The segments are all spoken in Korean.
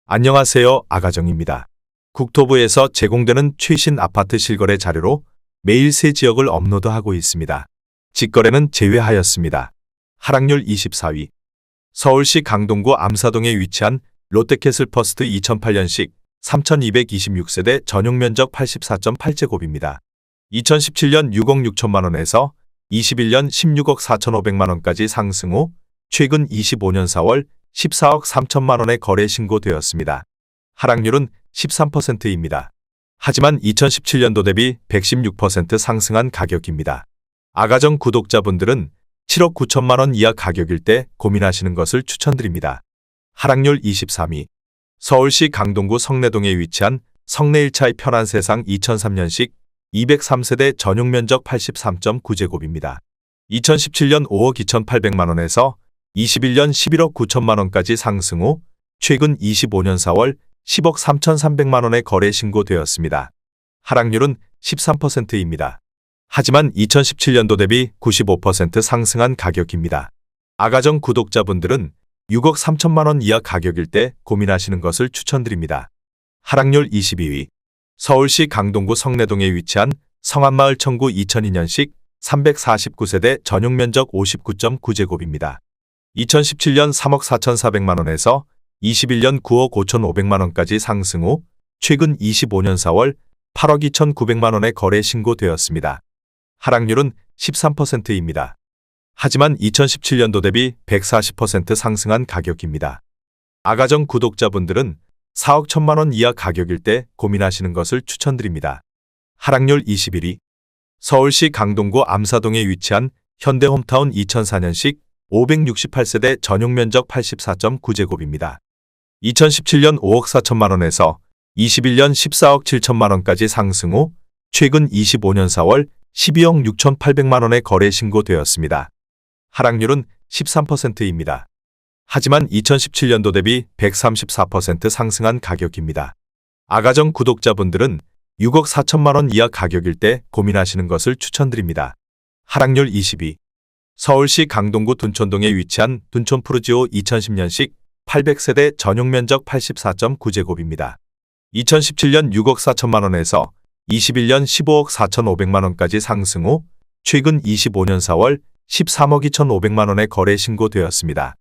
안녕하세요. 아가정입니다. 국토부에서 제공되는 최신 아파트 실거래 자료로 매일 새 지역을 업로드하고 있습니다. 직거래는 제외하였습니다. 하락률 24위. 서울시 강동구 암사동에 위치한 롯데캐슬퍼스트 2008년식 3226세대 전용면적 84.8제곱입니다. 2017년 6억 6천만원에서 21년 16억 4,500만원까지 상승 후 최근 25년 4월 14억 3천만원에 거래 신고되었습니다. 하락률은 13%입니다. 하지만 2017년도 대비 116% 상승한 가격입니다. 아가정 구독자분들은 7억 9천만원 이하 가격일 때 고민하시는 것을 추천드립니다. 하락률 23위. 서울시 강동구 성내동에 위치한 성내 1차의 편한 세상 2003년식 203세대 전용면적 83.9제곱입니다. 2017년 5억 2,800만원에서 21년 11억 9천만원까지 상승 후 최근 25년 4월 10억 3,300만원에 거래 신고되었습니다. 하락률은 13%입니다. 하지만 2017년도 대비 95% 상승한 가격입니다. 아가정 구독자분들은 6억 3천만원 이하 가격일 때 고민하시는 것을 추천드립니다. 하락률 22위. 서울시 강동구 성내동에 위치한 성안마을 청구 2002년식 349세대 전용면적 59.9제곱입니다. 2017년 3억 4,400만원에서 21년 9억 5,500만원까지 상승 후 최근 25년 4월 8억 2,900만원에 거래 신고되었습니다. 하락률은 13%입니다. 하지만 2017년도 대비 140% 상승한 가격입니다. 아가정 구독자분들은 4억 1천만원 이하 가격일 때 고민하시는 것을 추천드립니다. 하락률 21위. 서울시 강동구 암사동에 위치한 현대홈타운 2004년식 568세대 전용면적 84.9제곱입니다. 2017년 5억 4천만원에서 21년 14억 7천만원까지 상승 후 최근 25년 4월 12억 6,800만원에 거래 신고되었습니다. 하락률은 13%입니다. 하지만 2017년도 대비 134% 상승한 가격입니다. 아가정 구독자분들은 6억 4천만원 이하 가격일 때 고민하시는 것을 추천드립니다. 하락률 22. 서울시 강동구 둔촌동에 위치한 둔촌푸르지오 2010년식 800세대 전용면적 84.9제곱입니다. 2017년 6억 4천만원에서 21년 15억 4,500만원까지 상승 후 최근 25년 4월 13억 2,500만원에 거래 신고되었습니다.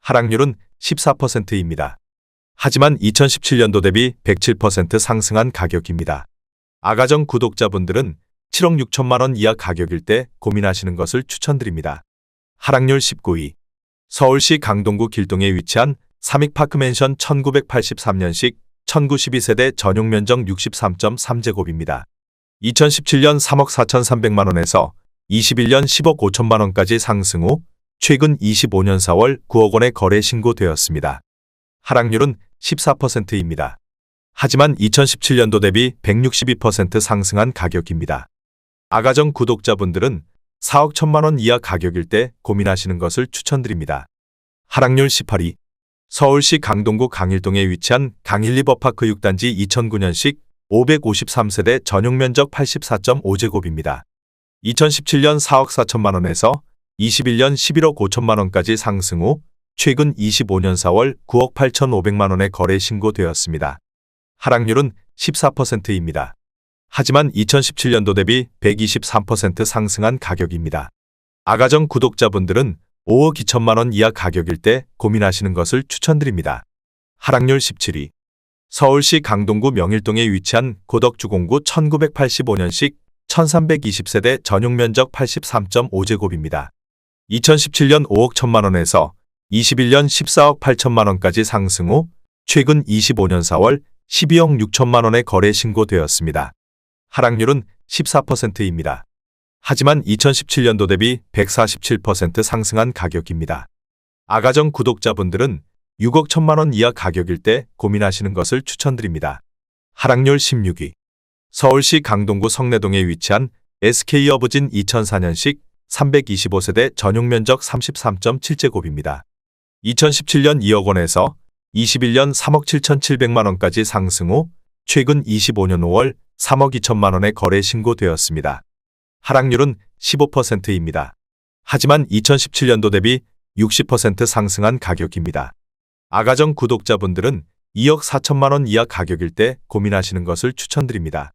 하락률은 14%입니다. 하지만 2017년도 대비 107% 상승한 가격입니다. 아가정 구독자분들은 7억 6천만원 이하 가격일 때 고민하시는 것을 추천드립니다. 하락률 19위. 서울시 강동구 길동에 위치한 삼익파크맨션 1983년식 1912세대 전용면적 63.3제곱입니다. 2017년 3억 4,300만원에서 21년 10억 5천만원까지 상승 후 최근 25년 4월 9억 원에 거래 신고되었습니다. 하락률은 14%입니다. 하지만 2017년도 대비 162% 상승한 가격입니다. 아가정 구독자분들은 4억 1천만원 이하 가격일 때 고민하시는 것을 추천드립니다. 하락률 18위. 서울시 강동구 강일동에 위치한 강일리버파크 6단지 2009년식 553세대 전용면적 84.5제곱입니다. 2017년 4억 4천만원에서 21년 11억 5천만원까지 상승 후 최근 25년 4월 9억 8,500만원에 거래 신고되었습니다. 하락률은 14%입니다. 하지만 2017년도 대비 123% 상승한 가격입니다. 아가정 구독자분들은 5억 2천만원 이하 가격일 때 고민하시는 것을 추천드립니다. 하락률 17위. 서울시 강동구 명일동에 위치한 고덕주공구 1985년식 1320세대 전용면적 83.5제곱입니다. 2017년 5억 1천만원에서 21년 14억 8천만원까지 상승 후 최근 25년 4월 12억 6천만원에 거래 신고되었습니다. 하락률은 14%입니다. 하지만 2017년도 대비 147% 상승한 가격입니다. 아가정 구독자분들은 6억 1천만원 이하 가격일 때 고민하시는 것을 추천드립니다. 하락률 16위. 서울시 강동구 성내동에 위치한 SK어부진 2004년식 325세대 전용면적 33.7제곱입니다. 2017년 2억 원에서 21년 3억 7,700만원까지 상승 후 최근 25년 5월 3억 2천만원에 거래 신고되었습니다. 하락률은 15%입니다. 하지만 2017년도 대비 60% 상승한 가격입니다. 아가정 구독자분들은 2억 4천만 원 이하 가격일 때 고민하시는 것을 추천드립니다.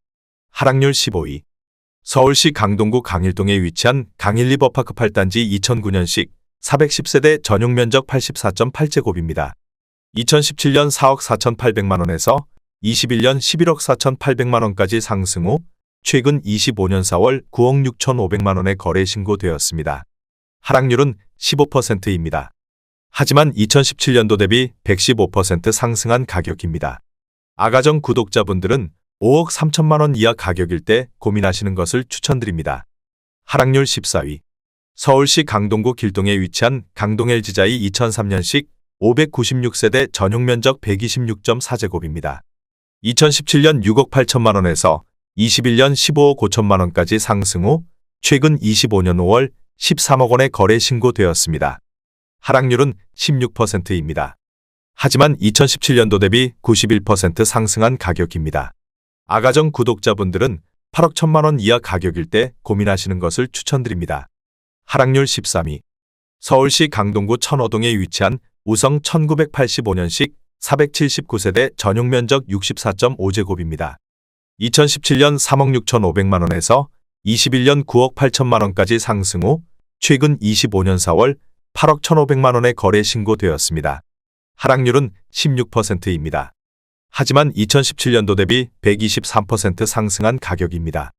하락률 15위. 서울시 강동구 강일동에 위치한 강일 리버파크 8단지 2009년식 410세대 전용 면적 84.8제곱입니다. 2017년 4억 4,800만 원에서 21년 11억 4,800만 원까지 상승 후 최근 25년 4월 9억 6,500만 원에 거래 신고되었습니다. 하락률은 15%입니다. 하지만 2017년도 대비 115% 상승한 가격입니다. 아가정 구독자분들은 5억 3천만 원 이하 가격일 때 고민하시는 것을 추천드립니다. 하락률 14위. 서울시 강동구 길동에 위치한 강동 LG자이 2003년식 596세대 전용 면적 126.4제곱입니다. 2017년 6억 8천만 원에서 21년 15억 5천만 원까지 상승 후 최근 25년 5월 13억 원에 거래 신고되었습니다. 하락률은 16%입니다. 하지만 2017년도 대비 91% 상승한 가격입니다. 아가정 구독자분들은 8억 1천만 원 이하 가격일 때 고민하시는 것을 추천드립니다. 하락률 13위. 서울시 강동구 천호동에 위치한 우성 1985년식 479세대 전용 면적 64.5제곱입니다. 2017년 3억 6,500만 원에서 21년 9억 8천만 원까지 상승 후 최근 25년 4월 8억 1,500만 원에 거래 신고되었습니다. 하락률은 16%입니다. 하지만 2017년도 대비 123% 상승한 가격입니다.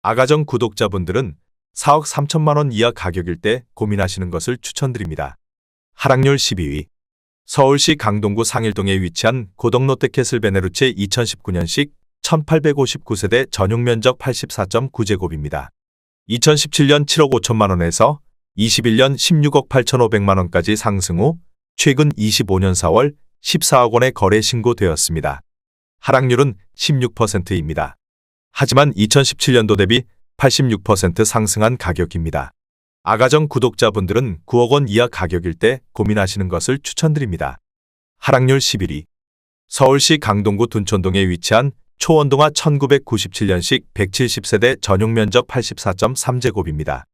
아가정 구독자분들은 4억 3천만 원 이하 가격일 때 고민하시는 것을 추천드립니다. 하락률 12위. 서울시 강동구 상일동에 위치한 고덕 롯데캐슬 베네루체 2019년식 1859세대 전용 면적 84.9제곱입니다. 2017년 7억 5천만 원에서 21년 16억 8,500만 원까지 상승 후 최근 25년 4월 14억 원에 거래 신고되었습니다. 하락률은 16%입니다. 하지만 2017년도 대비 86% 상승한 가격입니다. 아가정 구독자분들은 9억 원 이하 가격일 때 고민하시는 것을 추천드립니다. 하락률 11위. 서울시 강동구 둔촌동에 위치한 초원동화 1997년식 170세대 전용 면적 84.3제곱입니다.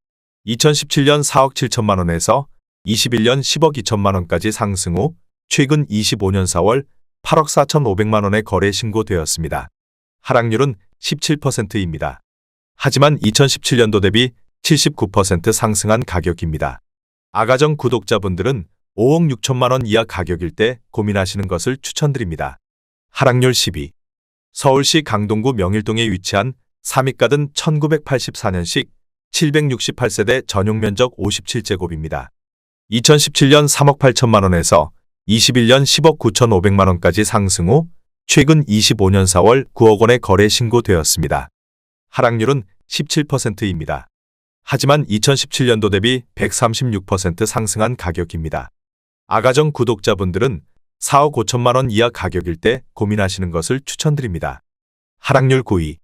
2017년 4억 7천만 원에서 21년 10억 2천만 원까지 상승 후 최근 25년 4월 8억 4,500만 원에 거래 신고되었습니다. 하락률은 17%입니다. 하지만 2017년도 대비 79% 상승한 가격입니다. 아가정 구독자분들은 5억 6천만 원 이하 가격일 때 고민하시는 것을 추천드립니다. 하락률 10위. 서울시 강동구 명일동에 위치한 삼익가든 1984년식 768세대 전용 면적 57제곱입니다. 2017년 3억 8천만 원에서 21년 10억 9,500만 원까지 상승 후 최근 25년 4월 9억 원에 거래 신고되었습니다. 하락률은 17%입니다. 하지만 2017년도 대비 136% 상승한 가격입니다. 아가정 구독자분들은 4억 5천만 원 이하 가격일 때 고민하시는 것을 추천드립니다. 하락률 9위.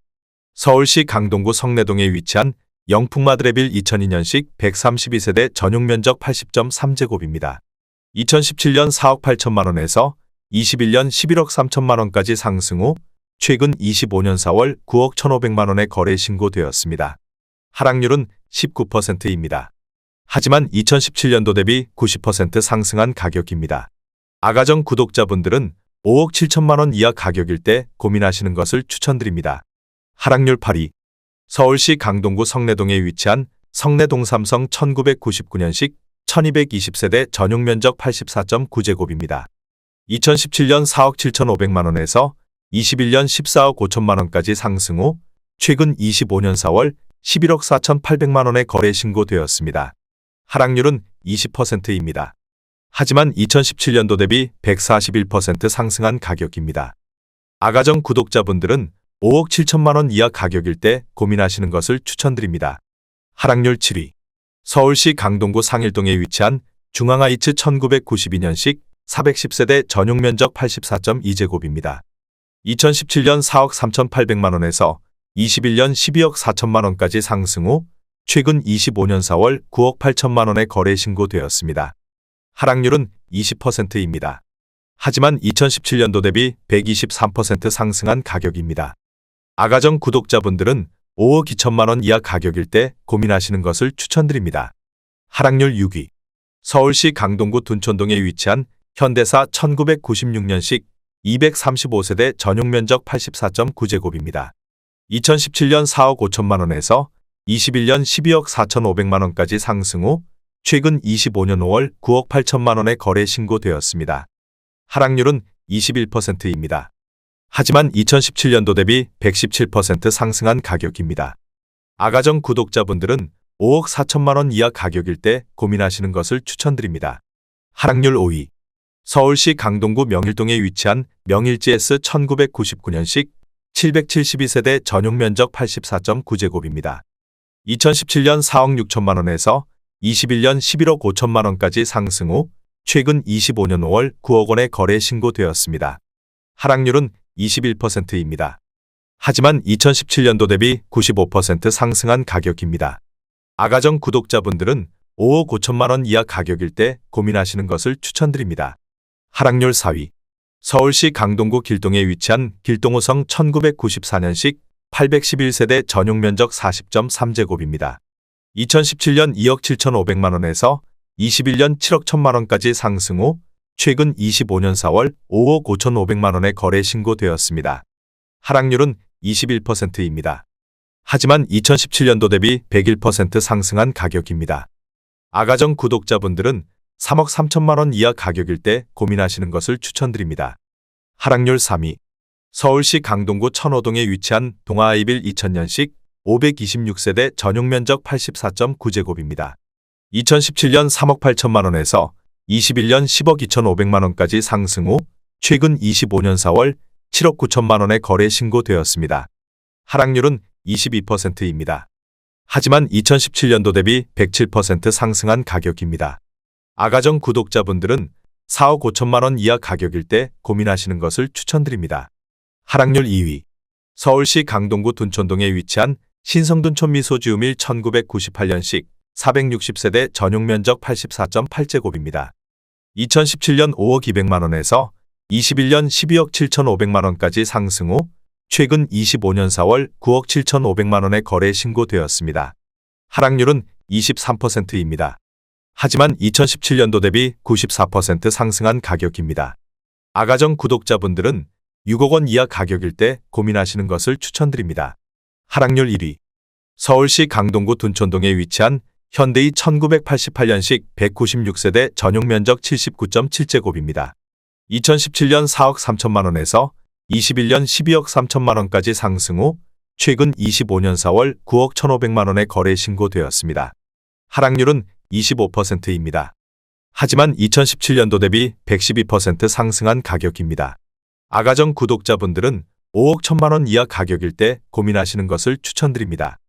서울시 강동구 성내동에 위치한 영풍마드레빌 2002년식 132세대 전용 면적 80.3제곱입니다. 2017년 4억 8천만 원에서 21년 11억 3천만 원까지 상승 후 최근 25년 4월 9억 1,500만 원에 거래 신고되었습니다. 하락률은 19%입니다. 하지만 2017년도 대비 90% 상승한 가격입니다. 아가정 구독자분들은 5억 7천만 원 이하 가격일 때 고민하시는 것을 추천드립니다. 하락률 8위. 서울시 강동구 성내동에 위치한 성내동 삼성 1999년식 1220세대 전용 면적 84.9제곱입니다. 2017년 4억 7,500만 원에서 21년 14억 5천만 원까지 상승 후 최근 25년 4월 11억 4,800만 원에 거래 신고되었습니다. 하락률은 20%입니다. 하지만 2017년도 대비 141% 상승한 가격입니다. 아가정 구독자분들은 5억 7천만 원 이하 가격일 때 고민하시는 것을 추천드립니다. 하락률 7위. 서울시 강동구 상일동에 위치한 중앙하이츠 1992년식 410세대 전용 면적 84.2제곱입니다. 2017년 4억 3,800만 원에서 21년 12억 4천만 원까지 상승 후 최근 25년 4월 9억 8천만 원에 거래 신고되었습니다. 하락률은 20%입니다. 하지만 2017년도 대비 123% 상승한 가격입니다. 아가정 구독자분들은 5억 2천만 원 이하 가격일 때 고민하시는 것을 추천드립니다. 하락률 6위. 서울시 강동구 둔촌동에 위치한 현대사 1996년식 235세대 전용 면적 84.9제곱입니다. 2017년 4억 5천만 원에서 21년 12억 4,500만 원까지 상승 후 최근 25년 5월 9억 8천만 원에 거래 신고되었습니다. 하락률은 21%입니다. 하지만 2017년도 대비 117% 상승한 가격입니다. 아가정 구독자분들은 5억 4천만 원 이하 가격일 때 고민하시는 것을 추천드립니다. 하락률 5위. 서울시 강동구 명일동에 위치한 명일GS 1999년식 772세대 전용 면적 84.9제곱입니다. 2017년 4억 6천만 원에서 21년 11억 5천만 원까지 상승 후 최근 25년 5월 9억 원에 거래 신고되었습니다. 하락률은 21%입니다. 하지만 2017년도 대비 95% 상승한 가격입니다. 아가정 구독자분들은 5억 5천만 원 이하 가격일 때 고민하시는 것을 추천드립니다. 하락률 4위. 서울시 강동구 길동에 위치한 길동호성 1994년식 811세대 전용 면적 40.3제곱입니다. 2017년 2억 7,500만 원에서 21년 7억 1천만 원까지 상승 후 최근 25년 4월 5억 5,500만 원에 거래 신고되었습니다. 하락률은 21%입니다. 하지만 2017년도 대비 101% 상승한 가격입니다. 아가정 구독자분들은 3억 3천만 원 이하 가격일 때 고민하시는 것을 추천드립니다. 하락률 3위. 서울시 강동구 천호동에 위치한 동아아이빌 2000년식 526세대 전용 면적 84.9제곱입니다. 2017년 3억 8천만 원에서 21년 10억 2,500만 원까지 상승 후 최근 25년 4월 7억 9천만 원에 거래 신고되었습니다. 하락률은 22%입니다. 하지만 2017년도 대비 107% 상승한 가격입니다. 아가정 구독자분들은 4억 5천만 원 이하 가격일 때 고민하시는 것을 추천드립니다. 하락률 2위. 서울시 강동구 둔촌동에 위치한 신성둔촌 미소지음일 1998년식 460세대 전용 면적 84.8제곱입니다. 2017년 5억 200만 원에서 21년 12억 7,500만 원까지 상승 후 최근 25년 4월 9억 7,500만 원에 거래 신고되었습니다. 하락률은 23%입니다. 하지만 2017년도 대비 94% 상승한 가격입니다. 아가정 구독자분들은 6억 원 이하 가격일 때 고민하시는 것을 추천드립니다. 하락률 1위. 서울시 강동구 둔촌동에 위치한 현대이 1988년식 196세대 전용 면적 79.7제곱입니다. 2017년 4억 3천만 원에서 21년 12억 3천만 원까지 상승 후 최근 25년 4월 9억 1,500만 원에 거래 신고되었습니다. 하락률은 25%입니다. 하지만 2017년도 대비 112% 상승한 가격입니다. 아가정 구독자분들은 5억 1천만 원 이하 가격일 때 고민하시는 것을 추천드립니다.